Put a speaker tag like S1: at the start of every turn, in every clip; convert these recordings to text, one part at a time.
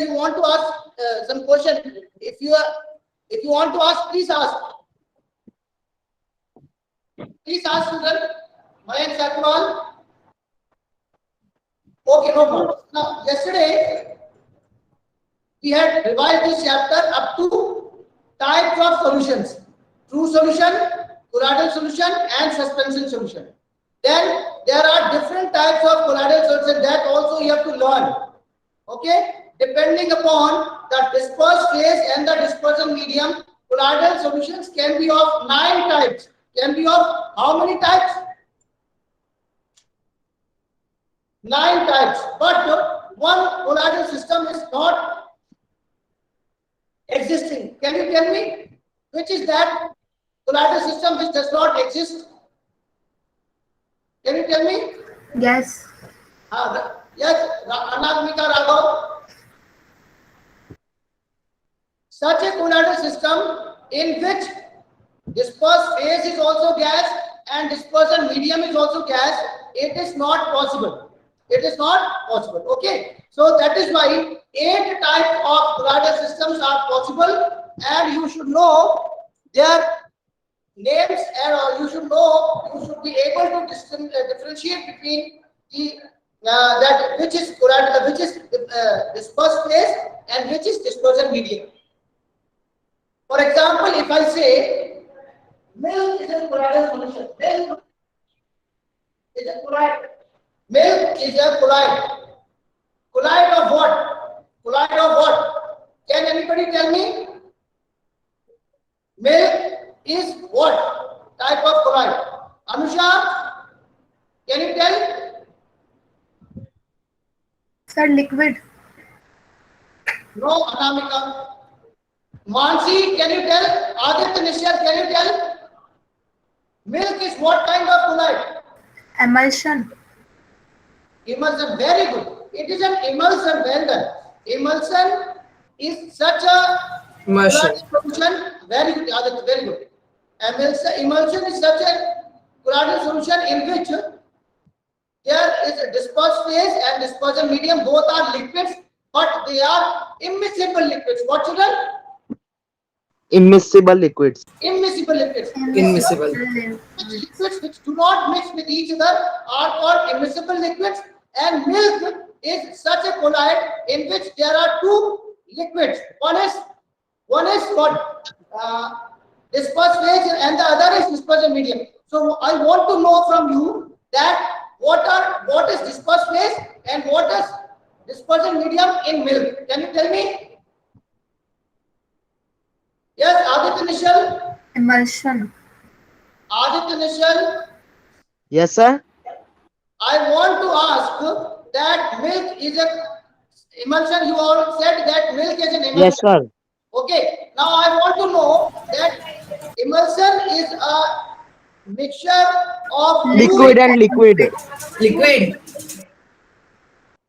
S1: you want to ask some question, if you want to ask, please ask. Please ask, student. Mayank Sakwal. Okay, no problem. Now, yesterday we had revised this chapter up to types of solutions: true solution, colloidal solution, and suspension solution. Then there are different types of colloidal solution that also you have to learn. Okay, depending upon the dispersed phase and the dispersion medium, colloidal solutions can be of 9 types. Can be of how many types? 9 types. But one colloidal system is not existing. Can you tell me which is that colloidal system which does not exist? Can you tell me?
S2: Yes.
S1: Yes, Anagmika Raghav. Such a colloidal system in which dispersed phase is also gas and dispersion medium is also gas, it is not possible. It is not possible. Okay. So that is why 8 types of colloidal systems are possible, and you should know their names, and you should be able to differentiate between the that which is colloidal, which is dispersed phase and which is dispersion medium. For example, if I say milk is a colloidal solution, milk is a colloid. Milk is a colloid. Colloid of what? Colloid of what? Can anybody tell me? Milk is what type of colloid? Anusha, can you tell?
S2: Sir, liquid.
S1: No, Anamika. Mansi, can you tell? Aditya Nishal, can you tell? Milk is what kind of colloid?
S2: Emulsion.
S1: Emulsion, very good. It is an emulsion. Well done. Emulsion is such a solution. Very good, Aditya, very good. Emulsion is such a colloidal solution in which there is a dispersed phase and dispersion medium. Both are liquids, but they are immiscible liquids. What, children?
S3: Immiscible liquids.
S1: Immiscible liquids.
S2: Immiscible.
S1: Liquids which do not mix with each other are called immiscible liquids, and milk is such a colloid in which there are 2 liquids. One is what? Dispersed phase, and the other is dispersion medium. So I want to know from you that what is dispersed phase and what is dispersion medium in milk. Can you tell me? Yes, Aditya Nishal.
S2: Emulsion.
S1: Aditya Nishal.
S3: Yes, sir.
S1: I want to ask that milk is a emulsion. You all said that milk is an emulsion.
S3: Yes, sir.
S1: Okay. Now I want to know that emulsion is a mixture of
S3: Liquid and liquid.
S4: Liquid.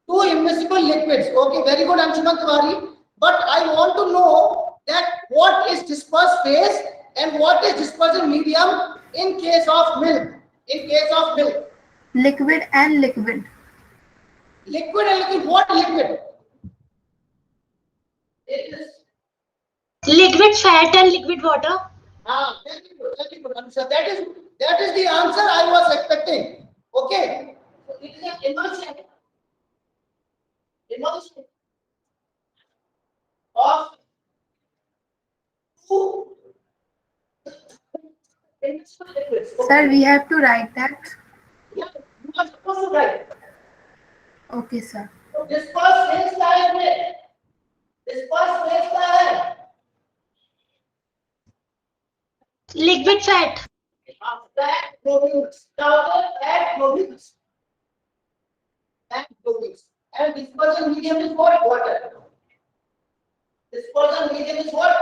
S1: 2 immiscible liquids. Okay, very good, Anshuman Tiwari. But I want to know that what is dispersed phase and what is dispersion medium in case of milk. In case of milk.
S2: Liquid and liquid.
S1: Liquid and liquid. What liquid? It is
S5: liquid fat and liquid water.
S1: very good, very good. Anusha. That is the answer I was expecting. Okay. So it is an emulsion. Emulsion of 2 immiscible liquids. Okay.
S2: Sir, we have to write that.
S1: Yeah, you are supposed to write.
S2: Okay, sir.
S1: तो dispersed phase क्या है इसमें? Dispersed phase क्या है?
S5: Liquid fat.
S1: Fat globules. Fat globules. Fat globules. And dispersion medium is what? Water. Dispersion medium is what?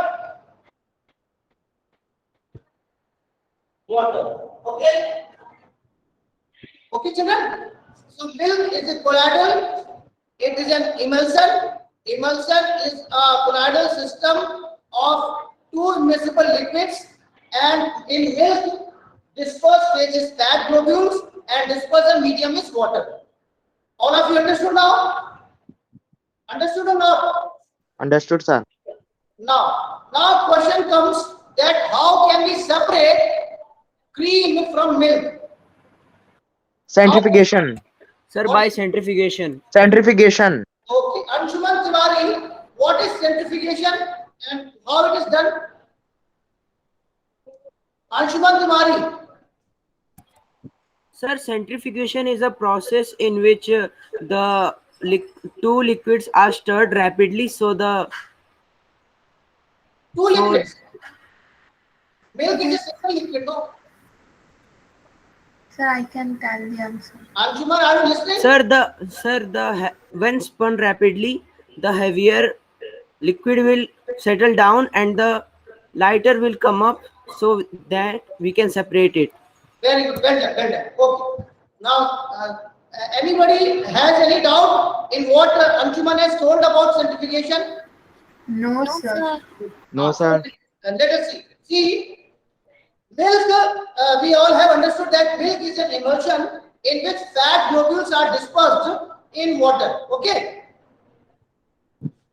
S1: Water. Okay. Okay, children. So milk is a colloidal. It is an emulsion. Emulsion is a colloidal system of 2 immiscible liquids, and in milk, dispersed phase is fat globules and dispersion medium is water. All of you understood now? Understood or not?
S3: Understood, sir.
S1: Now question comes that how can we separate cream from milk?
S3: Centrifugation.
S4: Sir, by centrifugation.
S3: Centrifugation.
S1: Okay, Anshuman Tiwari, what is centrifugation and how it is done? Anshuman Tiwari.
S4: Sir, centrifugation is a process in which the two liquids are stirred rapidly, so the
S1: Two
S4: So-
S1: liquids. Milk is a single liquid, no?
S2: Sir, I can tell the answer.
S1: Anshuman, are you listening?
S4: when spun rapidly, the heavier liquid will settle down and the lighter will come up, so that we can separate it.
S1: Very good, well done, well done. Okay. Now, anybody has any doubt in what Anshuman has told about centrifugation?
S2: No, sir.
S3: No, sir.
S1: And let us see. See, milk, we all have understood that milk is an emulsion in which fat globules are dispersed in water. Okay.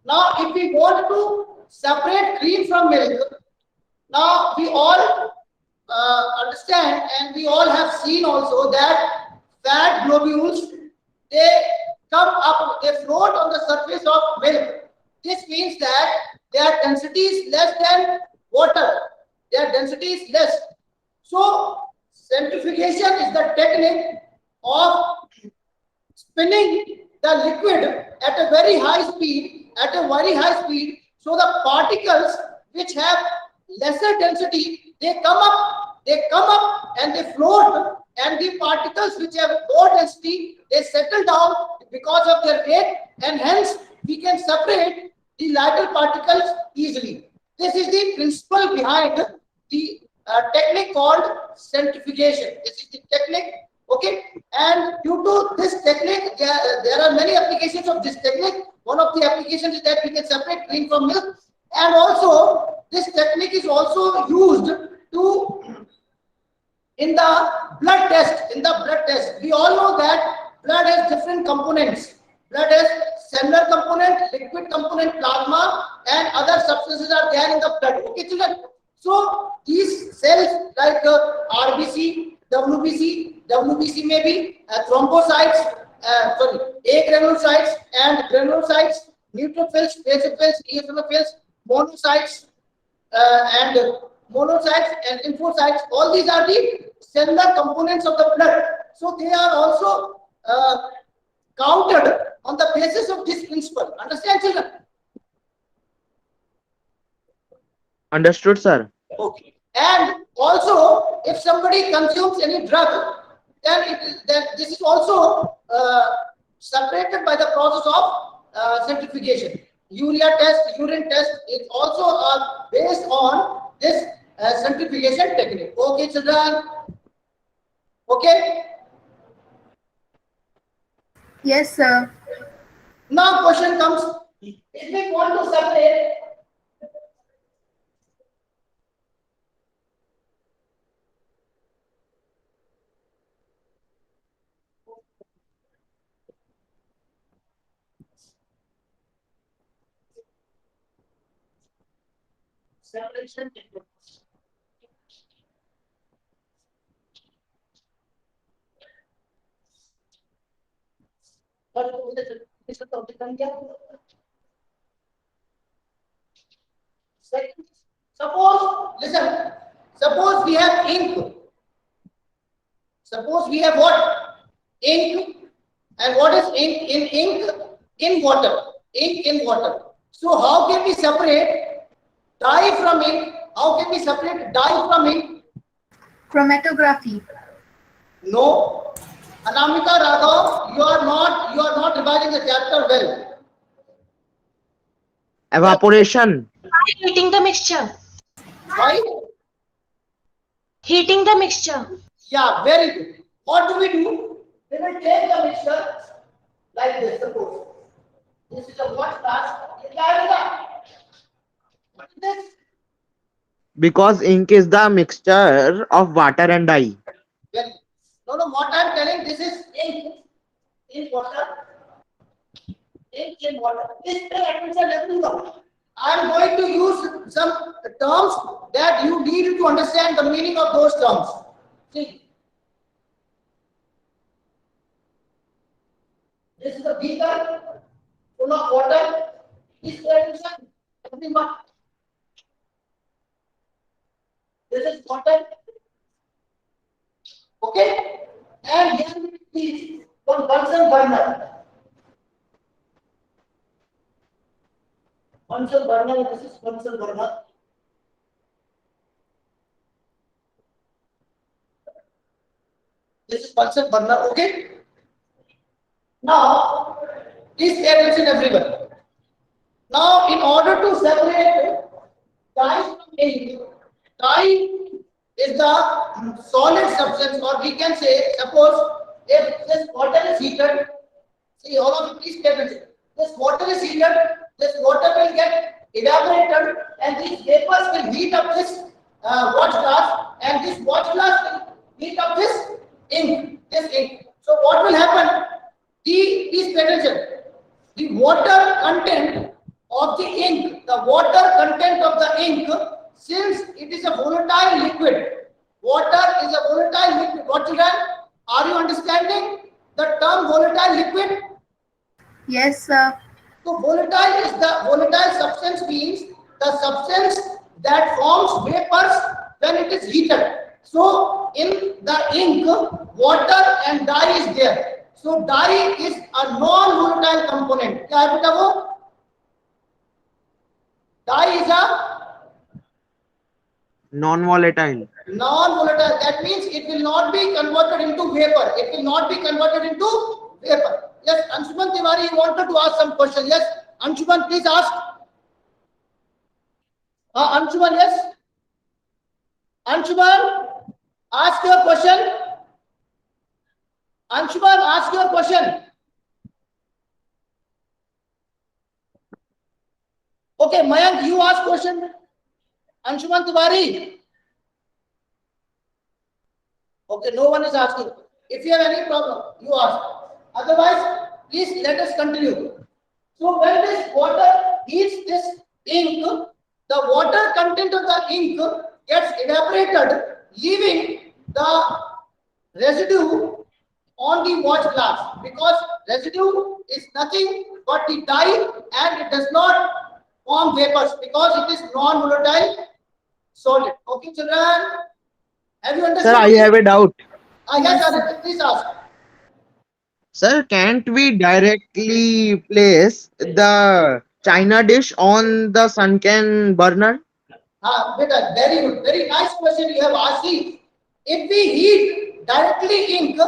S1: Now, if we want to separate cream from milk, now we all understand and we all have seen also that fat globules, they come up, they float on the surface of milk. This means that their density is less than water. Their density is less. So centrifugation is the technique of spinning the liquid at a very high speed, so the particles which have lesser density, they come up and they float, and the particles which have low density, they settle down because of their weight, and hence we can separate the lighter particles easily. This is the principle behind the technique called centrifugation. This is the technique, okay? And due to this technique, there are many applications of this technique. One of the applications is that we can separate cream from milk, and also this technique is also used to in the blood test. We all know that blood has different components. Blood has cellular component, liquid component, plasma, and other substances are there in the blood. Okay, children. So these cells like RBC, WBC may be thrombocytes, agranulocytes and granulocytes, neutrophils, basophils, eosinophils, monocytes, and monocytes and lymphocytes. All these are the cellular components of the blood. So they are also counted on the basis of this principle. Understand, children?
S3: Understood, sir.
S1: Okay. And also, if somebody consumes any drug, then this is also separated by the process of centrifugation. Urea test, urine test is also based on this centrifugation technique. Okay, children? Okay?
S2: Yes, sir.
S1: Now question comes, if we want to separate separation technique. Suppose we have ink. Suppose we have what? Ink. And what is ink? In ink, in water. Ink in water. So how can we separate dye from ink? How can we separate dye from ink?
S2: Chromatography.
S1: No. Anamika Raghav, you are not revising the chapter well.
S3: Evaporation.
S5: Heating the mixture.
S1: Why?
S5: Heating the mixture.
S1: Yeah, very good. What do? We will take the mixture like this. Suppose this is a what class? What is this?
S3: Because ink is the mixture of water and dye.
S1: Well, no. What I am telling, this is ink in water. Ink in water. This is the atmosphere level. I am going to use some terms that you need to understand the meaning of those terms. See, this is a beaker full of water. Is attention, everyone. This is water. Okay, and here is one Bunsen burner. Bunsen burner. This is Bunsen burner. This is Bunsen burner. Okay. Now, please pay attention, everyone. Now, in order to separate dye from ink, dye is the solid substance, or we can say, suppose if this water is heated, see, all of you please pay attention. This water is heated, this water will get evaporated, and these vapors will heat up this watch glass, and this watch glass will heat up this ink. So, what will happen? Please pay attention. The water content of the ink, since it is a volatile liquid, water is a volatile liquid. What children? Are you understanding the term volatile liquid?
S2: Yes, sir.
S1: So volatile substance means the substance that forms vapors when it is heated. So in the ink, water and dye is there. So dye is a non-volatile component. क्या है बेटा वो? Dye is a
S3: non-volatile.
S1: non-volatile. That means it will not be converted into vapor. Yes, Anshuman Tiwari, you wanted to ask some question. Yes, Anshuman, please ask. Anshuman, yes. Anshuman, ask your question. Anshuman, ask your question. Okay, Mayank, you ask question. Anshuman Tiwari. Okay, no one is asking. If you have any problem, you ask. Otherwise, please let us continue. So when this water heats this ink, the water content of the ink gets evaporated, leaving the residue on the watch glass, because residue is nothing but the dye, and it does not form vapors because it is non-volatile solid. Okay, children, have you understood?
S3: Sir, I have a doubt.
S1: Yes, Aditya, please ask.
S3: Sir, can't we directly place the China dish on the sunken burner?
S1: Beta, very good, very nice question you have asked. See, if we heat directly ink,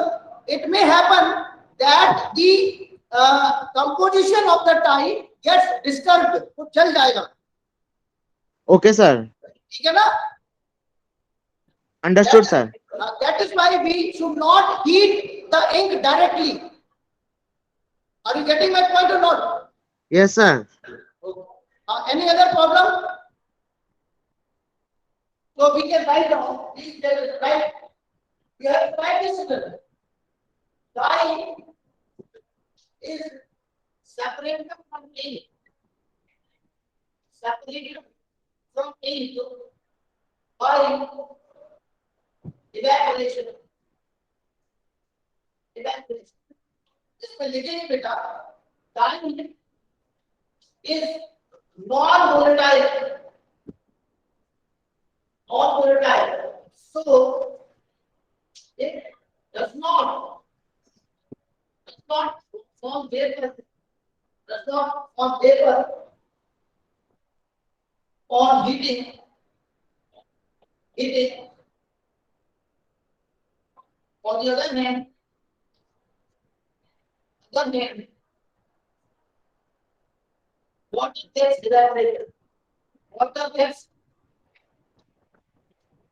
S1: it may happen that the composition of the dye gets disturbed. तो जल जाएगा.
S3: Okay, sir.
S1: ठीक है ना?
S3: Understood, sir.
S1: That is why we should not heat the ink directly. Are you getting my point or not?
S3: Yes, sir.
S1: Any other problem? So we can write down. Please write. You have to write this. Dye is separated from ink. Separated from ink by evaporation. इसमें लिखेंगे बेटा, dye is non-volatile. So it does not form vapor. On heating. On the other hand, water gets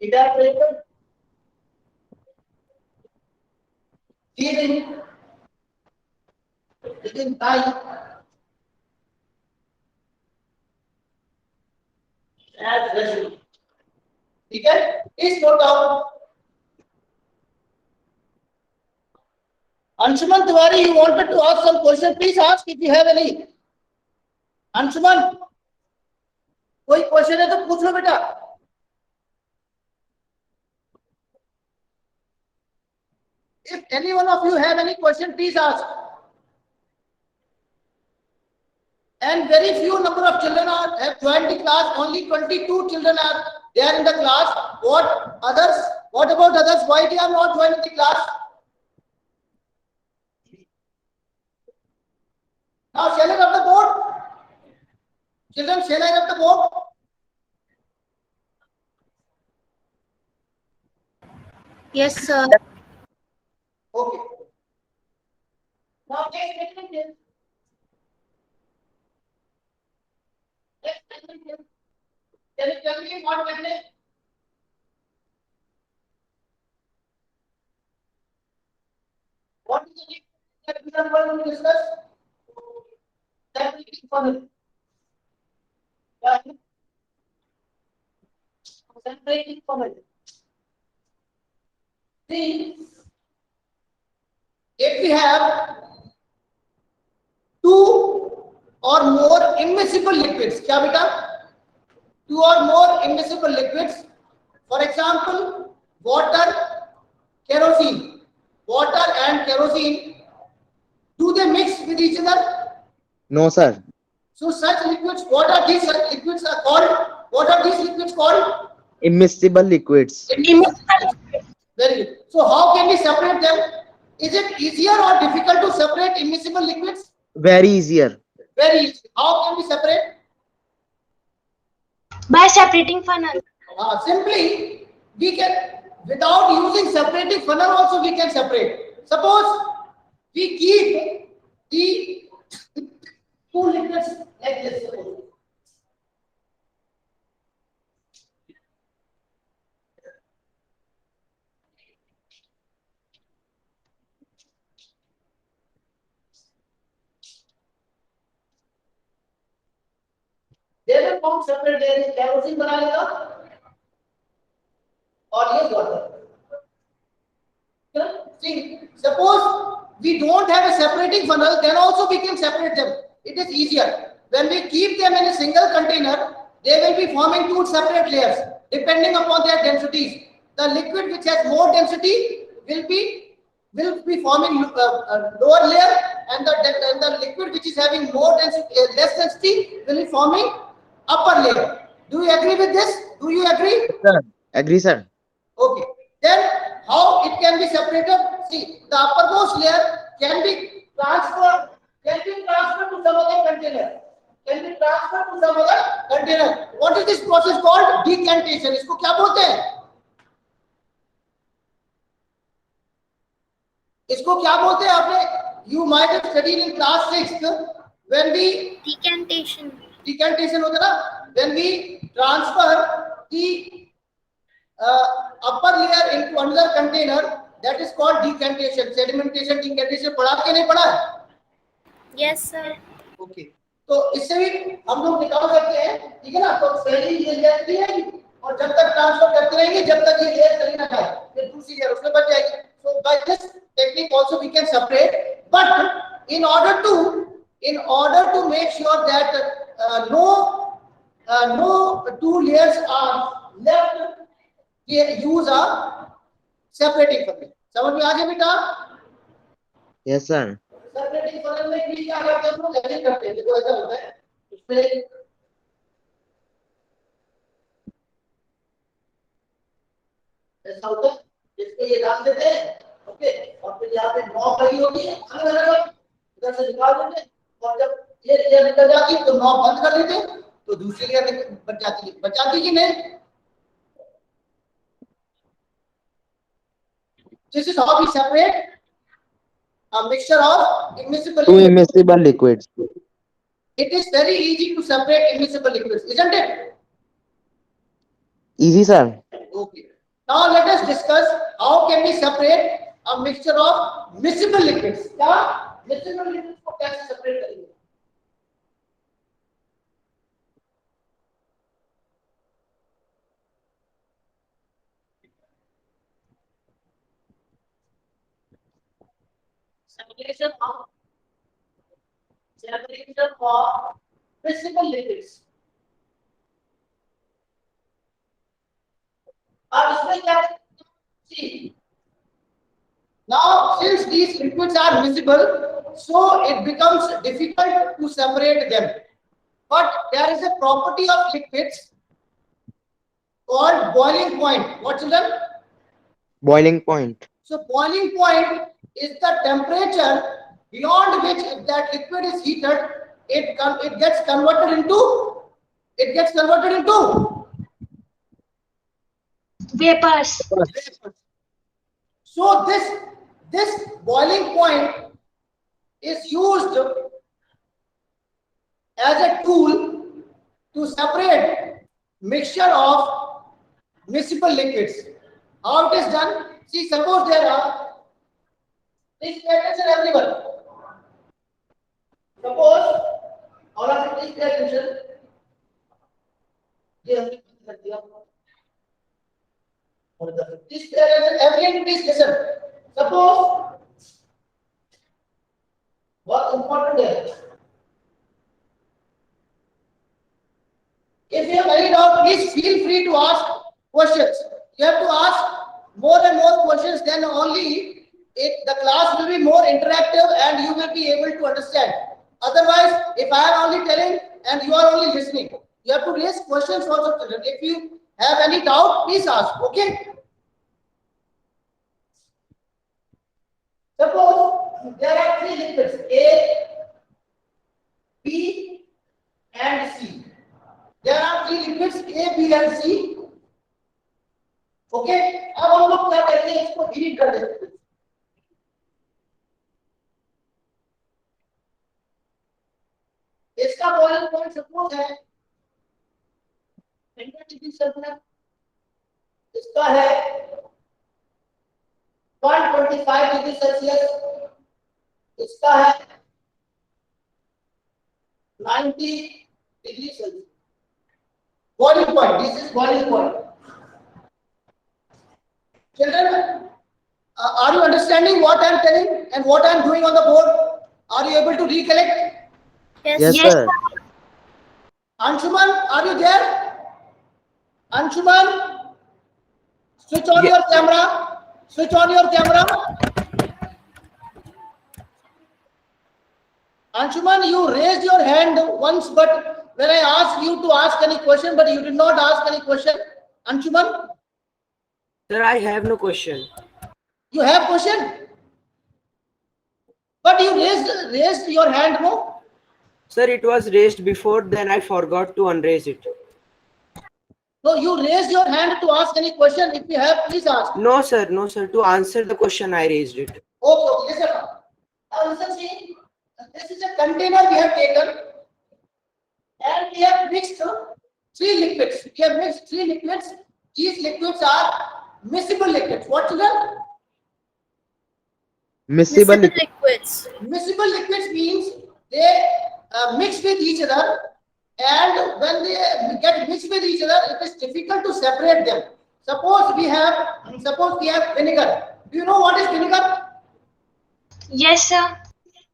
S1: evaporated. Heating within time as residue. ठीक है? Please note down. Anshuman Tiwari, you wanted to ask some question. Please ask if you have any. Anshuman. कोई question है तो पूछ लो बेटा. If any one of you have any question, please ask. And very few number of children have joined the class. Only 22 children are there in the class. What others? What about others? Why they are not joining the class? Now, shall I rub the board? Children, shall I rub the board?
S2: Yes, sir.
S1: Okay. Now, next sentence. Next sentence. Can you tell me what sentence? What is the next that we are going to discuss? Separating funnel. Yeah. Separating funnel. See, if we have two or more immiscible liquids, क्या बेटा? Two or more immiscible liquids. For example, water, kerosene. Water and kerosene. Do they mix with each other?
S3: No, sir.
S1: So such liquids, what are these liquids are called? What are these liquids called?
S3: Immiscible liquids.
S1: Very good. So how can we separate them? Is it easier or difficult to separate immiscible liquids?
S3: Very easier.
S1: Very easy. How can we separate?
S5: By separating funnel.
S1: Simply, we can, without using separating funnel also we can separate. Suppose we keep the two liquids like this. Suppose. They will form separate layers. Kerosene बना लेगा और ये water. See, suppose we don't have a separating funnel, then also we can separate them. It is easier. When we keep them in a single container, they will be forming two separate layers depending upon their densities. The liquid which has more density will be forming lower layer, and the liquid which is having more density, less density, will be forming upper layer. Do you agree with this? Do you agree?
S3: Sir. Agree, sir.
S1: Okay. Then how it can be separated? See, the uppermost layer can be transferred to some other container. What is this process called? Decantation. इसको क्या बोलते हैं? इसको क्या बोलते हैं आपने? You might have studied in class 6th when we
S2: Decantation.
S1: होता ना, when we transfer the upper layer into another container, that is called decantation. Sedimentation, decantation पढ़ा के नहीं पढ़ा है?
S2: Yes, sir.
S1: ओके, तो इससे भी हम लोग निकाल सकते हैं, ठीक है ना? तो पहली ये लेयर भी है और जब तक ट्रांसफर करते रहेंगे जब तक ये लेयर चली ना जाए, फिर दूसरी लेयर उसमें बच जाएगी. So by this technique also we can separate, but in order to make sure that no two layers are left, use a separating funnel. समझ में आ गया बेटा?
S3: Yes, sir.
S1: सेपरेटिंग फनल में भी क्या करते हैं हम लोग? ऐसे करते हैं. देखो ऐसा होता है, उसमें ऐसा होता है, इसको ये डाल देते हैं. ओके, और फिर यहाँ पे नॉब लगी होती है, अलग अलग इधर से निकाल देते हैं, और जब ये लेयर निकल जाती है तो नॉब बंद कर देते हैं, तो दूसरी लेयर बच जाती है कि नहीं? This is how we separate a mixture of immiscible
S3: Two
S1: liquids.
S3: immiscible liquids.
S1: It is very easy to separate immiscible liquids, isn't it?
S3: Easy, sir.
S1: Okay. Now let us discuss how can we separate a mixture of miscible liquids. क्या miscible liquids को कैसे separate करेंगे? Separation of miscible liquids. अब इसमें क्या, see, now since these liquids are miscible, so it becomes difficult to separate them. But there is a property of liquids called boiling point. What, children?
S3: Boiling point.
S1: So boiling point is the temperature beyond which if that liquid is heated, it gets converted into
S5: Vapors.
S1: vapors. So this boiling point is used as a tool to separate mixture of miscible liquids. How it is done? See, suppose there are, please pay attention everyone. Suppose, all of you please pay attention. Please pay attention, everyone please listen. Suppose, what's important here? If you have any doubt, please feel free to ask questions. You have to ask more and more questions, then only the class will be more interactive and you will be able to understand. Otherwise, if I am only telling and you are only listening, you have to raise questions also, children. If you have any doubt, please ask. Okay? Suppose there are three liquids, A, B, and C. There are three liquids A, B, and C. Okay, अब हम लोग क्या करते हैं, इसको delete कर देते हैं. इसका बॉइलिंग पॉइंट सपोज है 100 डिग्री सेल्सियस, इसका है 125 डिग्री सेल्सियस, इसका है 90 degree Celsius. Boiling point. This is boiling point. Children, are you understanding what I am telling and what I am doing on the board? Are you able to recollect?
S2: Yes.
S3: Yes,
S5: Yes,
S3: sir.
S1: Anshuman, are you there? Anshuman, switch on your camera. Switch on your camera. Anshuman, you raised your hand once, but when I asked you to ask any question, but you did not ask any question. Anshuman,
S4: Sir, I have no question.
S1: you have question, but you raised your hand, no?
S4: Sir, it was raised before, then I forgot to unraise it.
S1: No, you raised your hand to ask any question. If you have, please ask.
S4: No, sir. No, sir. To answer the question, I raised it.
S1: Okay, listen now. Now listen, see, this is a container we have taken and we have mixed three liquids. We have mixed three liquids. These liquids are miscible liquids. What, children?
S3: Miscible.
S2: Liquids.
S1: Miscible liquids means they mix with each other, and when they get mixed with each other, it is difficult to separate them. Suppose we have vinegar. Do you know what is vinegar?
S5: yes, sir.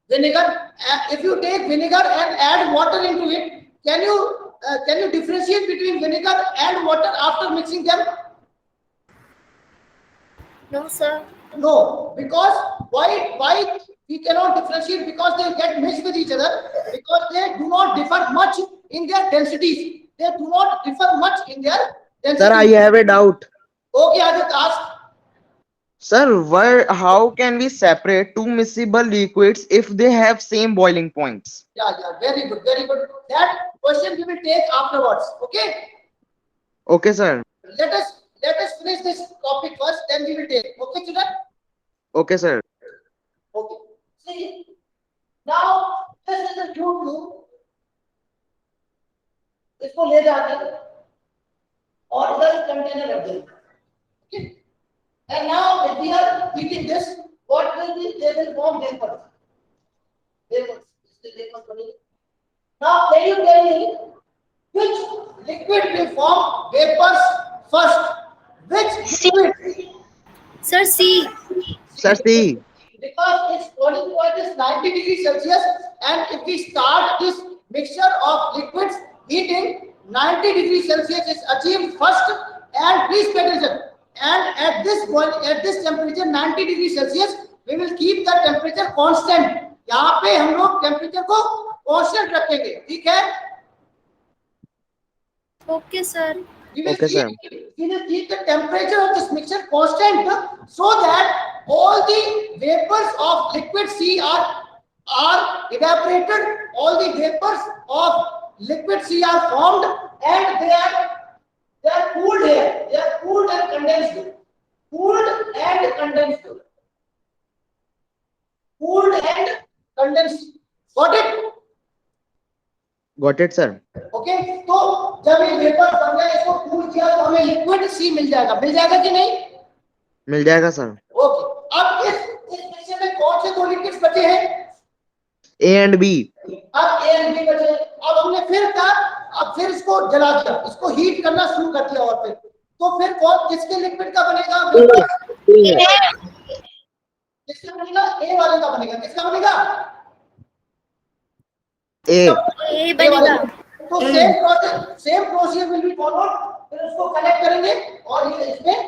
S1: Vinegar. If you take vinegar and add water into it, can you differentiate between vinegar and water after mixing them?
S2: No, sir.
S1: No, because why we cannot differentiate? Because they get mixed with each other, because they do not differ much in their densities. They do not differ much in their densities.
S3: Sir, I have a doubt.
S1: Okay, Ajit, ask.
S3: Sir, how can we separate two miscible liquids if they have same boiling points?
S1: Yeah, very good, very good. That question we will take afterwards. Okay.
S3: Okay, sir.
S1: Let us finish this topic first, then we will take. Okay, children.
S3: Okay, sir.
S1: Okay. See, now this is a tube. इसको ले जाते हैं और इधर container रख देंगे. Okay. And now if we are heating this, what will be? They will form vapors. Vapors. Now can you tell me which liquid will form vapors first? Which
S5: C.
S1: liquid?
S2: Sir, C.
S3: Sir, see.
S1: Because its boiling point is 90 degrees Celsius, and if we start this mixture of liquids heating, 90 degrees Celsius is achieved first. And please pay attention, and at this temperature 90 degree Celsius we will keep the temperature constant. यहाँ पे हम लोग temperature को constant रखेंगे, ठीक है?
S2: Okay, sir.
S1: We will
S3: Okay, sir.
S1: keep the temperature of this mixture constant so that all the vapors of liquid C are evaporated. All the vapors of liquid C are formed and they are cooled here. They are cooled and condensed. Cooled and condensed. Cooled and condensed. Got it?
S3: Got it, sir.
S1: Okay, तो जब ये vapour बन गया, इसको cool किया तो हमें liquid सी मिल जाएगा कि नहीं?
S3: मिल जाएगा सर.
S1: ओके, अब इस मिक्सचर में कौन से दो लिक्विड्स बचे हैं?
S3: A and B.
S1: अब A and B बचे हैं. अब हमने फिर इसको जला दिया, इसको हीट करना शुरू कर दिया और तो फिर कौन किसके लिक्विड का बनेगा? किसका बनेगा? A वाले का बनेगा. किसका बनेगा?
S3: A.
S2: A बनेगा.
S1: तो same procedure will be followed. फिर उसको कलेक्ट करेंगे और ये इसमें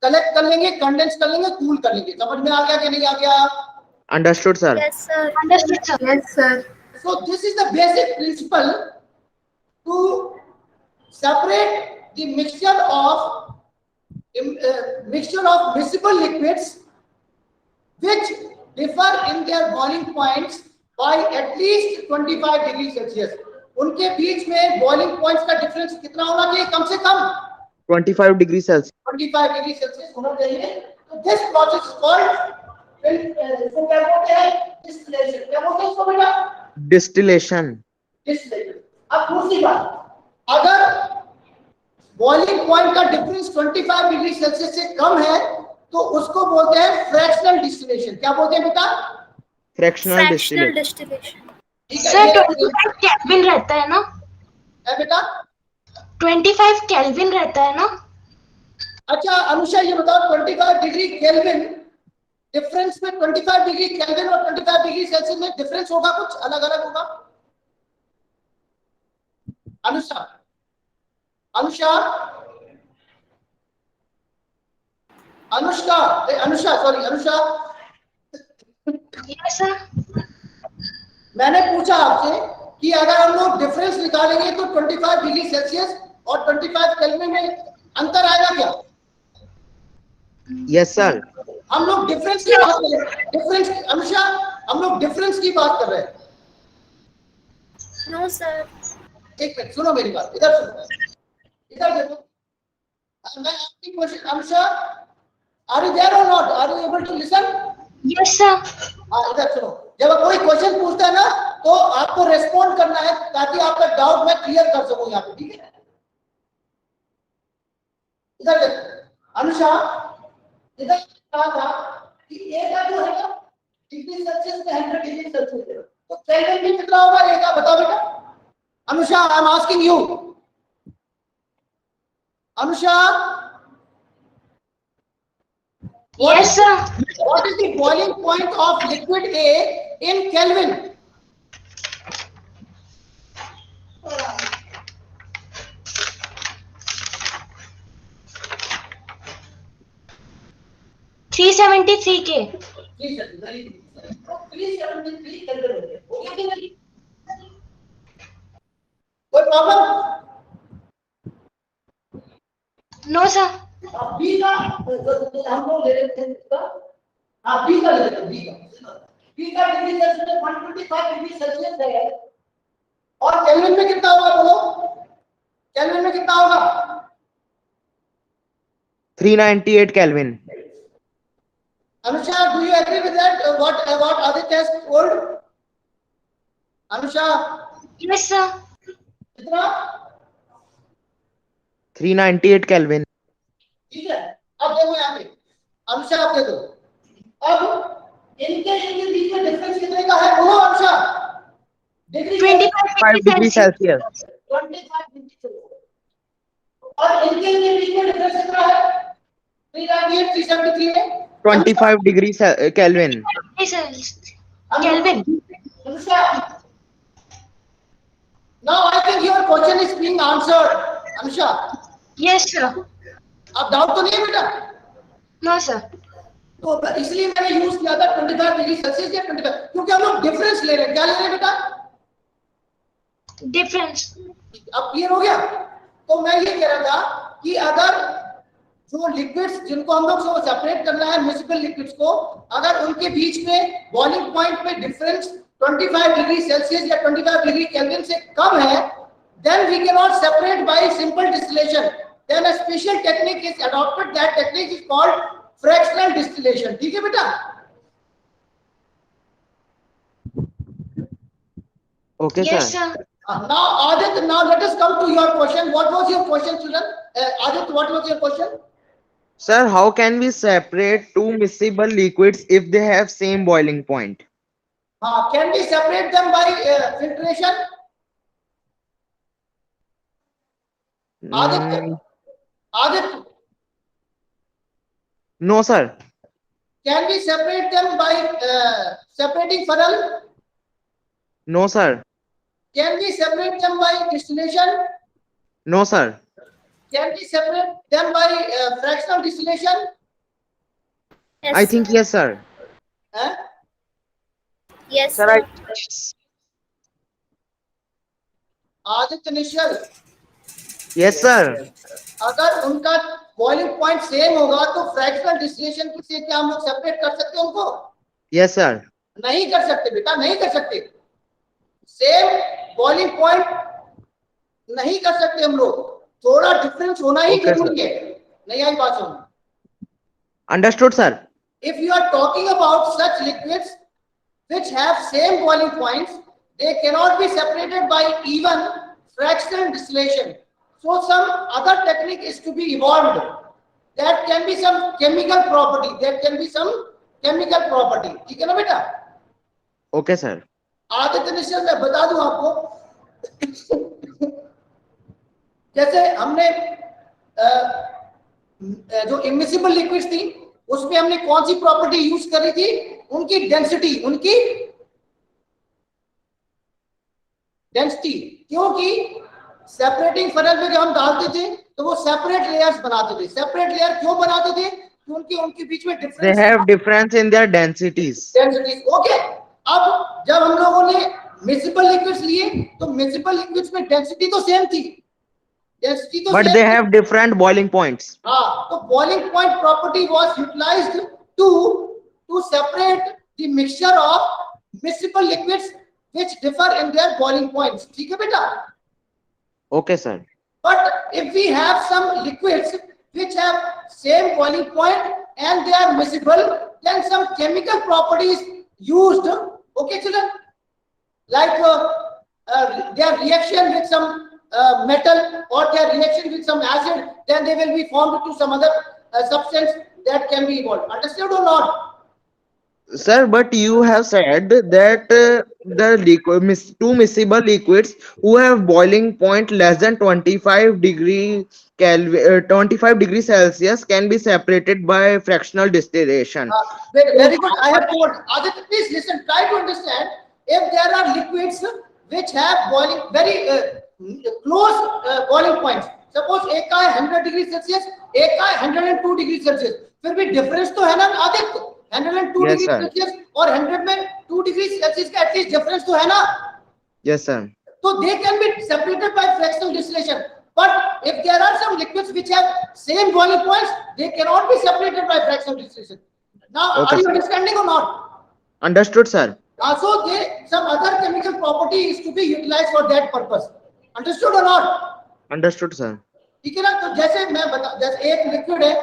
S1: कलेक्ट कर लेंगे, कंडेंस कर लेंगे, कूल कर लेंगे. समझ में आ गया कि नहीं आ गया?
S3: Understood, sir.
S2: Yes, sir.
S5: Understood, sir.
S2: Yes, sir.
S1: So this is the basic principle to separate the mixture of miscible liquids which differ in their boiling points by at least 25 degree Celsius. उनके बीच में boiling points का difference कितना होना चाहिए? कम से कम
S3: 25 degrees Celsius.
S1: 25 degree Celsius होना चाहिए. तो this process is called इसको क्या बोलते हैं? Distillation. क्या बोलते हैं इसको बेटा?
S3: Distillation.
S1: Distillation. अब दूसरी बात, अगर बॉइलिंग पॉइंट का डिफरेंस 25 डिग्री सेल्सियस से कम है तो उसको बोलते हैं फ्रैक्शनल डिस्टिलेशन. क्या बोलते हैं बेटा?
S3: Fractional
S2: Fractional
S3: distillation.
S2: distillation.
S1: ठीक है,
S5: सर 25 केल्विन रहता है ना?
S1: है बेटा?
S5: 25 केल्विन रहता है ना?
S1: अच्छा अनुषा ये बताओ, 25 डिग्री केल्विन डिफरेंस में 25 डिग्री केल्विन और 25 डिग्री सेल्सियस में डिफरेंस होगा, कुछ अलग अलग होगा? Anusha Anushka sorry Anusha,
S5: yes sir.
S1: मैंने पूछा आपसे कि अगर हम लोग डिफरेंस निकालेंगे तो 25 डिग्री सेल्सियस और 25 केल्विन में अंतर आएगा क्या?
S3: Yes, sir.
S1: हम लोग डिफरेंस की बात कर रहे हैं. डिफरेंस अनुषा, हम लोग डिफरेंस की बात कर रहे हैं.
S2: No, sir.
S1: एक मिनट सुनो मेरी बात, इधर सुनो, इधर देखो. मैं आपकी question Anusha, are you there or not? Are you able to listen?
S5: Yes sir.
S1: हाँ इधर सुनो, जब कोई क्वेश्चन पूछता है ना तो आपको रेस्पॉन्ड करना है ताकि आपका डाउट मैं क्लियर कर सकूं यहाँ पे, ठीक है? इधर देखो अनुषा, इधर कहा था कि ए का जो है ना डिग्री सेल्सियस में 100 डिग्री सेल्सियस है, तो केल्विन में कितना होगा ए का? बताओ बेटा. Anusha, I am asking you. Anusha,
S5: Yes sir.
S1: what is the boiling point of liquid A in Kelvin?
S5: Three 373 K.
S1: 373 Kelvin हो गया. हो गया कि नहीं? कोई प्रॉब्लम?
S5: No sir.
S1: बी का हम लोग ले लेते हैं इसका. हाँ बी का ले लेते हैं. बी का डिग्री सेल्सियस में 125 डिग्री सेल्सियस है और केल्विन में कितना होगा बोलो? केल्विन में कितना होगा?
S3: 398 Kelvin.
S1: Anusha, do you agree with that? What Aditya has told? Anusha,
S5: Yes sir.
S1: कितना?
S3: 398 Kelvin.
S1: ठीक है. अब देखो यहाँ पे अनुषा, आप देखो अब इनके बीच में डिफरेंस कितने का है बोलो Anusha? Degree
S3: 5 degrees Celsius.
S1: 25 degree Celsius. और इनके बीच में डिफरेंस कितना है? 398 373 में
S3: 25 degrees Kelvin.
S5: Kelvin.
S1: Anusha, now I think your question is being answered. Anusha,
S5: Yes sir.
S1: अब डाउट तो नहीं है बेटा?
S5: No, sir.
S1: तो इसलिए मैंने यूज किया था 25 डिग्री सेल्सियस या 25, क्योंकि हम लोग डिफरेंस ले रहे हैं। क्या ले रहे हैं बेटा?
S5: Difference.
S1: अब क्लियर हो गया? तो मैं ये कह रहा था कि अगर जो लिक्विड्स जिनको हम लोग सेपरेट करना है, मिसिबल लिक्विड्स को, अगर उनके बीच में बॉइलिंग पॉइंट पे डिफरेंस 25 डिग्री सेल्सियस या 25 डिग्री केल्विन से कम है, then we cannot separate by simple distillation. Then a special technique is adopted. That technique is called fractional distillation. ठीक है बेटा?
S3: Okay,
S5: Yes,
S3: sir.
S5: sir.
S1: Now Adit, now let us come to your question. What was your question, children? Adit, what was your question?
S3: Sir, how can we separate two miscible liquids if they have same boiling point?
S1: Can we separate them by filtration? Adit,
S3: Mm,
S1: Adit,
S3: no, sir.
S1: can we separate them by separating funnel?
S3: No, sir.
S1: Can we separate them by distillation?
S3: No, sir.
S1: Can we separate them by fractional distillation?
S2: Yes,
S3: I think yes, sir.
S1: Huh?
S2: Yes,
S3: Sir,
S2: sir.
S1: Aditya Nishchal,
S3: Yes, sir.
S1: अगर उनका boiling point same होगा तो fractional distillation से क्या हम लोग separate कर सकते हैं उनको?
S3: Yes, sir.
S1: नहीं कर सकते बेटा, नहीं कर सकते। सेम बॉइलिंग पॉइंट नहीं कर सकते हम लोग, थोड़ा डिफरेंस होना ही
S3: Okay,
S1: जरूरी है। नहीं आई बात समझ?
S3: Understood, sir.
S1: If you are talking about such liquids which have same boiling points, they cannot be separated by even fractional distillation. So some other technique is to be evolved. That can be some chemical property. There can be some chemical property. ठीक है ना बेटा?
S3: Okay, sir.
S1: Aditya निश्चल मैं बता दूं आपको, जैसे हमने जो इमिसिबल लिक्विड्स थी उसमें हमने कौन सी प्रॉपर्टी यूज करी थी? उनकी डेंसिटी, क्योंकि सेपरेटिंग फनल में जब हम डालते थे तो वो सेपरेट लेयर्स बनाते थे। सेपरेट लेयर क्यों बनाते थे? क्योंकि उनके बीच में
S3: They
S1: difference
S3: have difference in their densities.
S1: Densities. Okay, अब जब हम लोगों ने मिसिबल लिक्विड्स लिए तो मिसिबल लिक्विड्स में डेंसिटी तो सेम थी, डेंसिटी तो
S3: But
S1: सेम
S3: they
S1: थी।
S3: have different boiling points.
S1: हाँ, तो boiling point property was utilized to separate the mixture of miscible liquids which differ in their boiling points. ठीक है बेटा?
S3: Okay, sir.
S1: But if we have some liquids which have same boiling point and they are miscible, then some chemical properties used, okay children, like their reaction with some metal or their reaction with some acid, then they will be formed to some other substance that can be evolved. Understood or not?
S3: Sir, but you have said that two miscible liquids who have boiling point less than 25 degree Kelvin, 25 degree Celsius can be separated by fractional distillation.
S1: Very good. I have told. Aditya, please listen. Try to understand. If there are liquids which have boiling very close boiling points, suppose एक का है 100 degree Celsius, एक का है 102 degree Celsius, फिर भी difference तो है ना Aditya? 102
S3: Yes,
S1: degree
S3: sir.
S1: Celsius और 100 में 2 डिग्री सेल्सियस का एटलीस्ट डिफरेंस तो है ना?
S3: Yes, sir.
S1: So they can be separated by fractional distillation. But if there are some liquids which have same boiling points, they cannot be separated by fractional distillation. Now,
S3: Okay,
S1: are you
S3: sir.
S1: understanding or not?
S3: Understood, sir.
S1: So some other chemical property is to be utilized for that purpose. Understood or not?
S3: Understood, sir.
S1: ठीक है ना? तो जैसे मैं बता, जैसे एक liquid है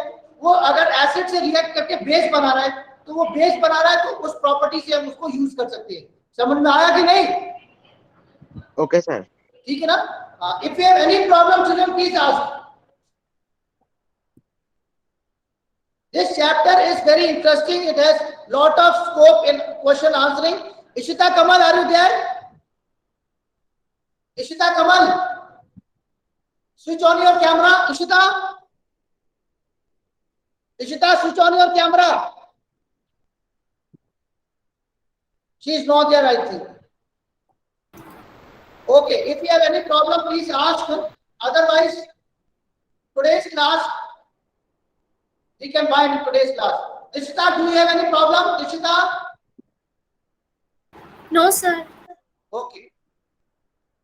S1: वो अगर एसिड से रिएक्ट करके बेस बना रहा है तो वो बेस बना रहा है तो उस प्रॉपर्टी से हम उसको यूज कर सकते हैं। समझ में आया कि नहीं?
S3: Okay, sir.
S1: ठीक है ना? If you have any problem, children, please ask. This chapter is very interesting. It has lot of scope in question answering. Ishita Kamal, are you there? Ishita Kamal, switch on your camera. Ishita, switch on your camera. She is not there, I think. Okay, if you have any problem, please ask. Otherwise, today's class we can find in today's class. Dishita, do you have any problem? Dishita?
S2: No, sir.
S1: Okay.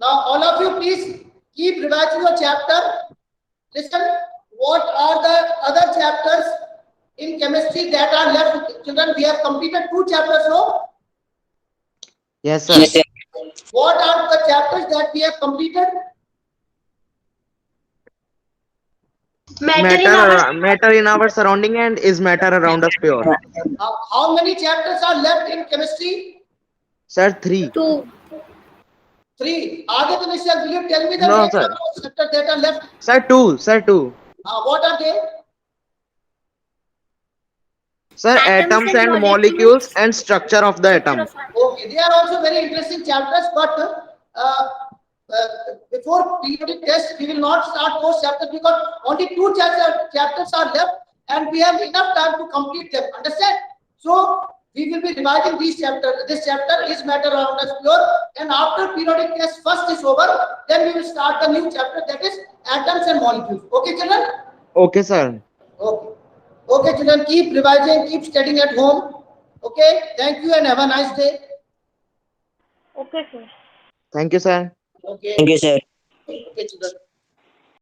S1: Now, all of you, please keep revising your chapter. Listen, what are the other chapters in chemistry that are left? Children, we have completed 2 chapters, no?
S3: Yes, sir.
S1: What are the chapters that we have completed?
S5: Matter in our
S3: Matter in our surrounding and is matter around us pure.
S1: How many chapters are left in chemistry?
S3: Sir, 3.
S2: 2.
S1: 3. Aditya Nishal, will you tell me the
S3: No,
S1: names
S3: sir.
S1: of those chapters that are left?
S3: Sir, 2. Sir, 2.
S1: What are they?
S3: Sir, atoms and molecules and structure of the atom.
S1: Okay, they are also very interesting chapters, but before periodic test, we will not start those chapters because only 2 chapters are left and we have enough time to complete them. Understand? So, we will be revising these chapters. This chapter is matter around us pure, and after periodic test first is over, then we will start the new chapter, that is atoms and molecules. Okay, children?
S3: Okay, sir.
S1: Okay. Okay, children, keep revising, keep studying at home. Okay, thank you and have a nice day.
S2: Okay, sir.
S3: Thank you, sir.
S1: Okay.
S6: Thank you, sir.
S1: Okay, children.